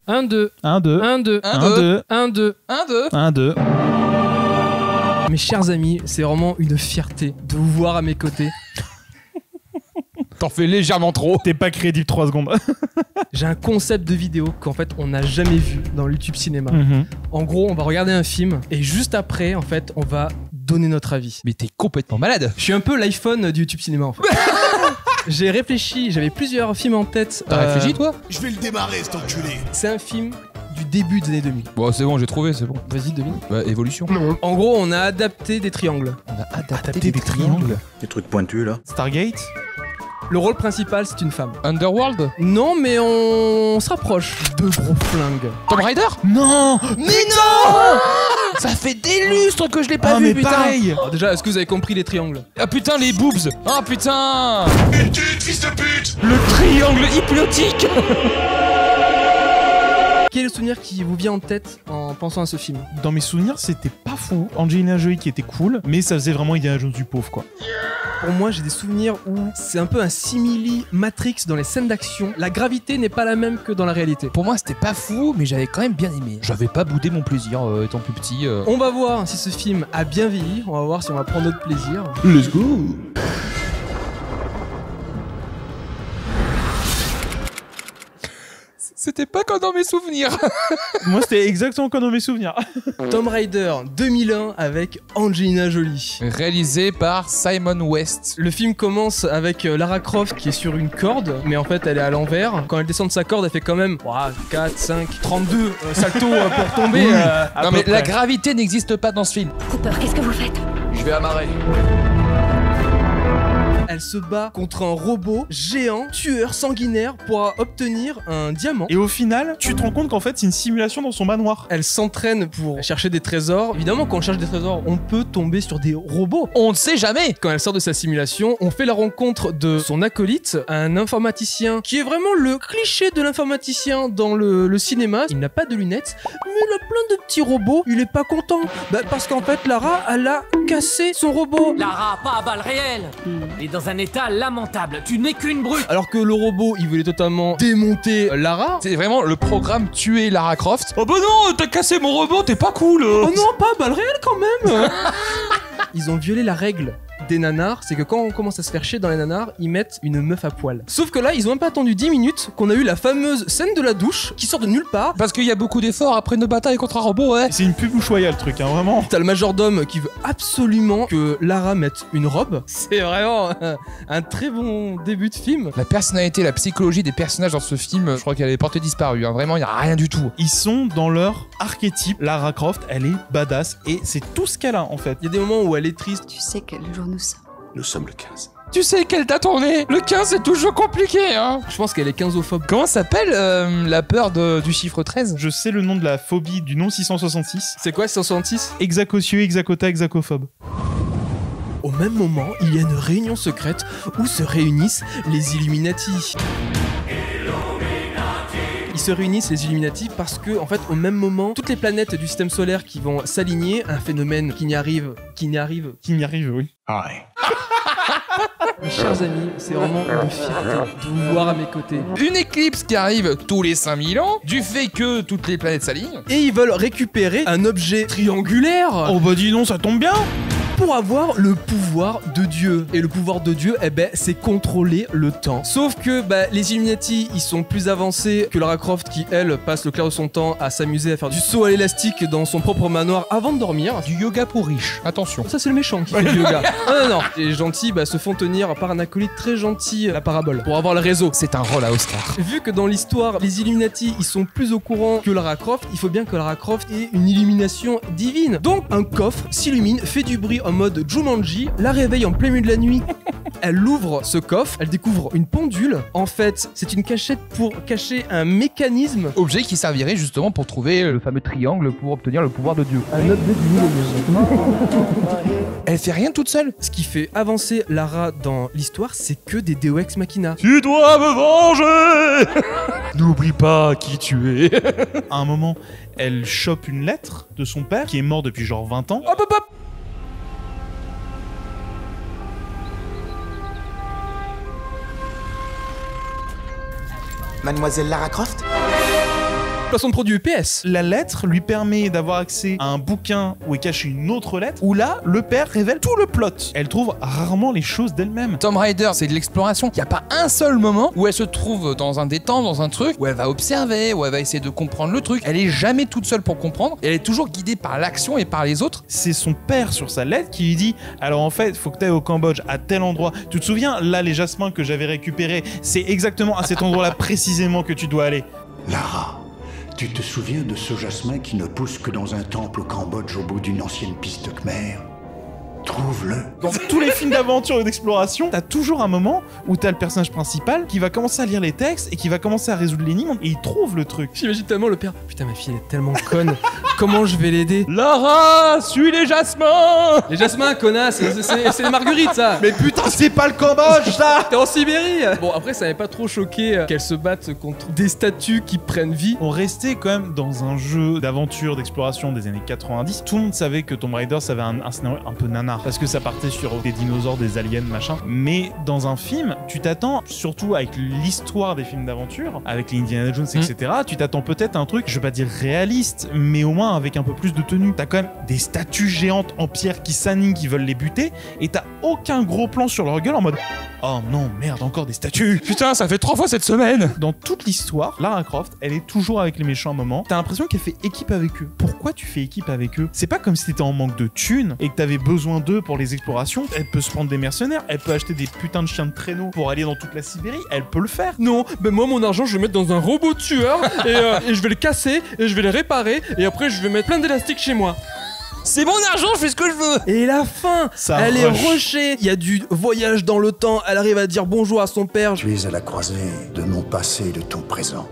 1, 2. 1, 2. 1, 2. 1, 2. 1, 2. 1, 2. 1, 2. Mes chers amis, c'est vraiment une fierté de vous voir à mes côtés. T'en fais légèrement trop. T'es pas crédible 3 secondes. J'ai un concept de vidéo qu'en fait on n'a jamais vu dans le YouTube Cinéma. En gros, on va regarder un film et juste après, en fait, on va donner notre avis. Mais t'es complètement malade. Je suis un peu l'iPhone du YouTube Cinéma en fait. J'ai réfléchi, j'avais plusieurs films en tête. T'as réfléchi toi? Je vais le démarrer, cet enculé. C'est un film du début des années 2000. Bon, c'est bon, j'ai trouvé, c'est bon. Vas-y, devine. Bah, évolution. En gros, on a adapté des triangles. On a Adapté des triangles. Des trucs pointus là. Stargate. Le rôle principal, c'est une femme. Underworld? Non, mais on se rapproche. Deux gros flingues. Tomb Raider? Non. Mais non! Ça fait des lustres que je l'ai pas Ah vu, mais putain! pareil. Alors déjà, est-ce que vous avez compris les triangles? Ah putain, les boobs! Ah putain! Pute, fils de pute. Le triangle hypnotique! Quel est le souvenir qui vous vient en tête en pensant à ce film? Dans mes souvenirs, c'était pas fou. Angelina Jolie qui était cool, mais ça faisait vraiment Indiana Jones du pauvre quoi. Pour moi, j'ai des souvenirs où c'est un peu un simili Matrix dans les scènes d'action. La gravité n'est pas la même que dans la réalité. Pour moi, c'était pas fou, mais j'avais quand même bien aimé. J'avais pas boudé mon plaisir étant plus petit. On va voir si ce film a bien vieilli. On va voir si on va prendre notre plaisir. Let's go. C'était pas comme dans mes souvenirs. Moi, c'était exactement comme dans mes souvenirs. Tomb Raider 2001 avec Angelina Jolie. Réalisé par Simon West. Le film commence avec Lara Croft qui est sur une corde, mais en fait elle est à l'envers. Quand elle descend de sa corde, elle fait quand même 4, 5, 32 salto pour tomber. Non mais la gravité n'existe pas dans ce film. Cooper, qu'est-ce que vous faites? Je vais amarrer. Elle se bat contre un robot géant, tueur, sanguinaire, pour obtenir un diamant. Et au final, tu te rends compte qu'en fait, c'est une simulation dans son manoir. Elle s'entraîne pour chercher des trésors. Évidemment, quand on cherche des trésors, on peut tomber sur des robots. On ne sait jamais. Quand elle sort de sa simulation, on fait la rencontre de son acolyte, un informaticien qui est vraiment le cliché de l'informaticien dans le cinéma. Il n'a pas de lunettes, mais il a plein de petits robots. Il est pas content. Parce qu'en fait, Lara, elle a cassé son robot. Lara, pas à balles réelles. Et dans un état lamentable. Tu n'es qu'une brute. Alors que le robot, il voulait totalement démonter Lara. C'est vraiment le programme tuer Lara Croft. Oh bah non, t'as cassé mon robot, t'es pas cool. Oh non, pas à balles réelles quand même. Ils ont violé la règle des nanars, c'est que quand on commence à se faire chier dans les nanars, ils mettent une meuf à poil. Sauf que là, ils ont même pas attendu 10 minutes qu'on a eu la fameuse scène de la douche qui sort de nulle part. Parce qu'il y a beaucoup d'efforts après une bataille contre un robot, ouais. C'est une pub Ushuaïa le truc, hein, vraiment. T'as le majordome qui veut absolument que Lara mette une robe. C'est vraiment un très bon début de film. La personnalité, la psychologie des personnages dans ce film, je crois qu'elle est portée disparue. Hein. Vraiment, il y a rien du tout. Ils sont dans leur archétype. Lara Croft, elle est badass et c'est tout ce qu'elle a en fait. Il y a des moments où elle est triste. Tu sais quel jour nous sommes? Nous sommes le 15. Tu sais quelle date on est? Le 15, c'est toujours compliqué, hein. Je pense qu'elle est quinzophobe. Comment s'appelle la peur du chiffre 13? Je sais le nom de la phobie du nom 666. C'est quoi 666? Hexacocieux, hexacota, hexacophobe. Au même moment, il y a une réunion secrète où se réunissent les Illuminati. Ils se réunissent les Illuminati parce que, en fait, au même moment, toutes les planètes du système solaire qui vont s'aligner, un phénomène qui n'y arrive, Qui n'y arrive, oui. Aïe. Mes chers amis, c'est vraiment une fierté de vous voir à mes côtés. Une éclipse qui arrive tous les 5000 ans, du fait que toutes les planètes s'alignent. Et ils veulent récupérer un objet triangulaire Oh bah dis non, ça tombe bien. pour avoir le pouvoir de Dieu. Et le pouvoir de Dieu, eh ben, c'est contrôler le temps. Sauf que les Illuminati, ils sont plus avancés que Lara Croft qui, elle, passe le clair de son temps à s'amuser à faire du saut à l'élastique dans son propre manoir avant de dormir. Du yoga pour riches. Attention. Ça, c'est le méchant qui fait du yoga. Non. Les gentils se font tenir par un acolyte très gentil, la parabole, pour avoir le réseau. C'est un rôle à Oscar. Vu que dans l'histoire, les Illuminati, ils sont plus au courant que Lara Croft, il faut bien que Lara Croft ait une illumination divine. Donc, un coffre s'illumine, fait du bruit en mode Jumanji, la réveille en plein milieu de la nuit. Elle ouvre ce coffre, elle découvre une pendule. En fait, c'est une cachette pour cacher un mécanisme. Objet qui servirait justement pour trouver le fameux triangle pour obtenir le pouvoir de Dieu. Un objet du Elle fait rien toute seule. Ce qui fait avancer Lara dans l'histoire, c'est que des Deus Ex Machina. Tu dois me venger. N'oublie pas qui tu es. À un moment, elle chope une lettre de son père qui est mort depuis genre 20 ans. Hop hop hop. Mademoiselle Lara Croft? placement de produit EPS. La lettre lui permet d'avoir accès à un bouquin où est cachée une autre lettre, où là, le père révèle tout le plot. Elle trouve rarement les choses d'elle-même. Tomb Raider, c'est de l'exploration. Il n'y a pas un seul moment où elle se trouve dans un détente, dans un truc, où elle va observer, où elle va essayer de comprendre le truc. Elle est jamais toute seule pour comprendre. Et elle est toujours guidée par l'action et par les autres. C'est son père sur sa lettre qui lui dit « Alors en fait, il faut que tu ailles au Cambodge, à tel endroit. Tu te souviens, là, les jasmins que j'avais récupérés, c'est exactement à cet endroit-là précisément que tu dois aller. » Lara, tu te souviens de ce jasmin qui ne pousse que dans un temple au Cambodge au bout d'une ancienne piste khmer? Trouve-le. Dans tous les films d'aventure et d'exploration, t'as toujours un moment où t'as le personnage principal qui va commencer à lire les textes et qui va commencer à résoudre l'énigme et il trouve le truc. J'imagine tellement le père. Putain, ma fille elle est tellement conne. Comment je vais l'aider? Lara, suis les jasmins. Les jasmins, connasse, c'est les marguerites, ça. Mais putain, c'est pas le Cambodge, ça! T'es en Sibérie. Bon, après, ça m'avait pas trop choqué qu'elles se battent contre des statues qui prennent vie. On restait quand même dans un jeu d'aventure, d'exploration des années 90. Tout le monde savait que Tomb Raider, ça avait un scénario un peu nanar. Parce que ça partait sur des dinosaures, des aliens, machin. Mais dans un film, tu t'attends, surtout avec l'histoire des films d'aventure, avec les Indiana Jones, etc., tu t'attends peut-être à un truc, je vais pas dire réaliste, mais au moins avec un peu plus de tenue. T'as quand même des statues géantes en pierre qui s'animent, qui veulent les buter, et t'as aucun gros plan sur leur gueule en mode « Oh non, merde, encore des statues !» Putain, ça fait 3 fois cette semaine. Dans toute l'histoire, Lara Croft, elle est toujours avec les méchants à un moment. T'as l'impression qu'elle fait équipe avec eux. Pourquoi tu fais équipe avec eux? C'est pas comme si t'étais en manque de thunes et que t'avais besoin d'eux pour les explorations. Elle peut se prendre des mercenaires, elle peut acheter des putains de chiens de traîneau pour aller dans toute la Sibérie, elle peut le faire. Non, ben moi mon argent je vais le mettre dans un robot tueur et je vais le casser et je vais le réparer et après je vais mettre plein d'élastiques chez moi. C'est mon argent, je fais ce que je veux. Et la fin, Ça elle rush. est rushée. Il y a du voyage dans le temps. Elle arrive à dire bonjour à son père. Tu es à la croisée de mon passé et de ton présent.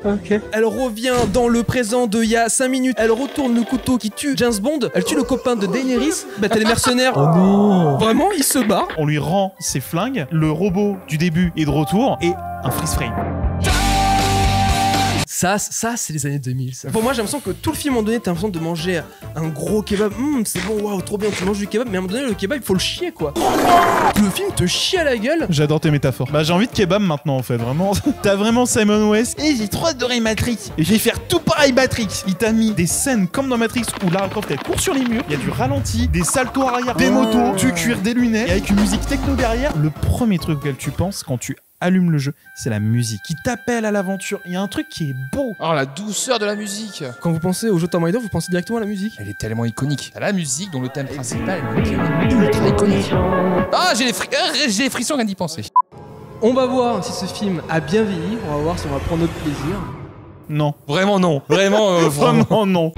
Elle revient dans le présent de il y a 5 minutes. Elle retourne le couteau qui tue James Bond. Elle tue le copain de Daenerys. Bah t'as les mercenaires. Oh non. Vraiment, il se barre. On lui rend ses flingues, le robot du début est de retour et un freeze frame. Ça c'est les années 2000. Ça. Pour moi, j'ai l'impression que tout le film, à un moment donné, t'as l'impression de manger un gros kebab. C'est bon, waouh, trop bien, tu manges du kebab. Mais à un moment donné, le kebab, il faut le chier, quoi. Le film te chie à la gueule. J'adore tes métaphores. Bah j'ai envie de kebab maintenant en fait, vraiment. T'as vraiment Simon West. Et j'ai trop adoré Matrix. Et je vais faire tout pareil Matrix. Il t'a mis des scènes comme dans Matrix où Lara Croft elle court sur les murs. Il y a du ralenti, des saltos arrière, des motos, du cuir, des lunettes. Et avec une musique techno derrière. Le premier truc auquel tu penses quand tu allumes le jeu, c'est la musique qui t'appelle à l'aventure. Il y a un truc qui est beau. Oh, la douceur de la musique. Quand vous pensez au jeu Tomb Raider, vous pensez directement à la musique. Elle est tellement iconique. La musique dont le thème principal est ultra iconique. Ah, j'ai les frissons rien d'y penser. On va voir si ce film a bien vieilli. On va voir si on va prendre notre plaisir. Non. Vraiment non. Vraiment, Vraiment non.